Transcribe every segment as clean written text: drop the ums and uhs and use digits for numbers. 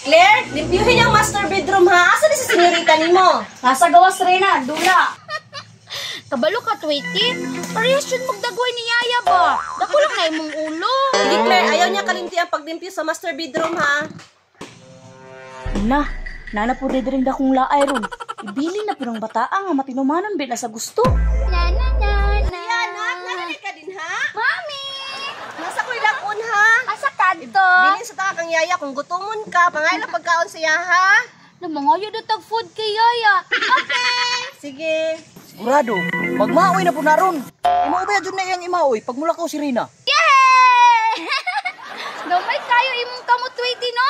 Claire, limpyuhin yung master bedroom ha. Asa ni si senyorita nimo? Nasa gawas Reyna, dula. Kabalo ka, Tweety. Parehas yun magdagoy ni Yaya ba? Dako lang na imong ulo. Sige Claire, ayaw niya kalimti ang paglimpyo sa master bedroom ha. Nana po rin dakong laay ron. Ibili na po ng bataa nga matinumanan bila sa gusto. Anak, nanay ka din ha? Mami! Nasa ko'y lakon ha? Asa kanto? Bilin sa taka kang yaya kung gutomon ka. Pangailang pagkaon siya ha? Lumangayo na tag food kay Yaya. Okay! Sige. Sigurado, magmaoy na po na ron. Imaobaya dyan na iyang imaoy pag mula ko si Rina. Yay! Gamay kayo imong kamot, Tweety, no?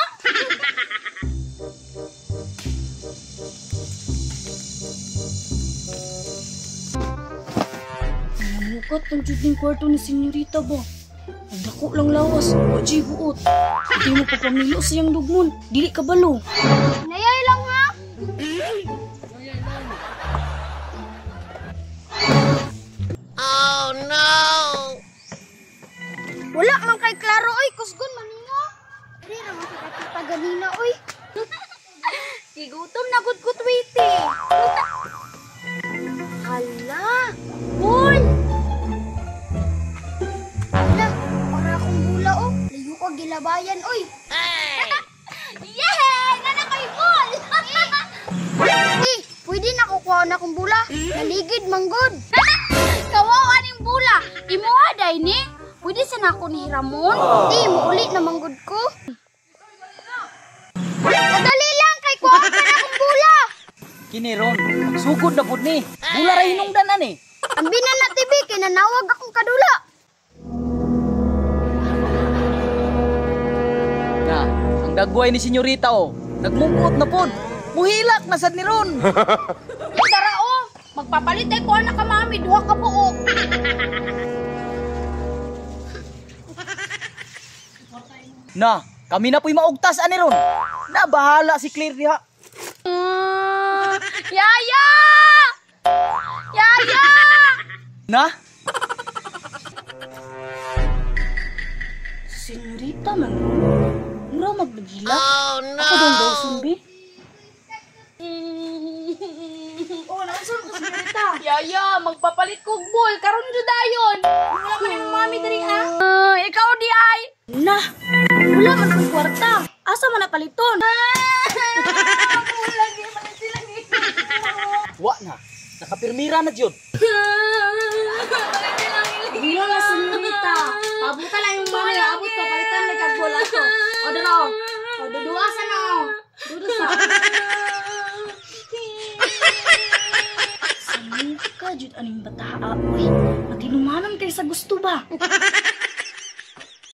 Namukat ang juding kwarto ni senyorita ba? Ang dako lang lawas, wajay buot. Hindi mo pa pamilo siyang dugmon, dili kabalo. Nayay lang ha? Oh no! Wala man kay Klaro oy, kusgon manino. Diri ra man kita ganina oy. Sigutom na gud ko Tweety. Hala, Bul! Hala, para akong bula oh. Layo ko gilabayan oy. Yay! Nana kay Bul! Pwede na kukuha na akong bula. Naligid manggod. Kawawa ning bula. Imuha day ni. Pwede sa nako ni Ramon. Di mo uli na manggod ko. Madali lang kay kuha ka na akong bula. Kini ron, sugod na po ni. Bula ra hinungdanan eh. Ambi na na TV kay nanawag akong kadula. Na, ang dagway ni senyorita oh. Nagmungkot na po. Muhilak na sad ni ron. Tara oh. Magpapalit ay kuha na ka mami. Duha ka buok. Na, kami na po'y maugtas ani ron. Na, bahala si Claire diha. Yaya! Yaya! Na? Senyorita man ron. Mura magnagila. Oh no! Ako dong daw sumbi. Oh, nasun ko senyorita. Yaya, magpapalit kog bol. Karon jud dayon. Wala man yung mami diri ah. Ikaw di ay. Na, wala man kong kwarta. Asa man napaliton? Wa na. Nakapirmira na jud. Hindi na senyorita. Pabuta lang yung mami. Abot pa, palitan na kagbol ato. O dalaw. O duduasa na o. Dudusa. Ka, jud aning bataa, oy. Natinumanan kay sa gusto ba?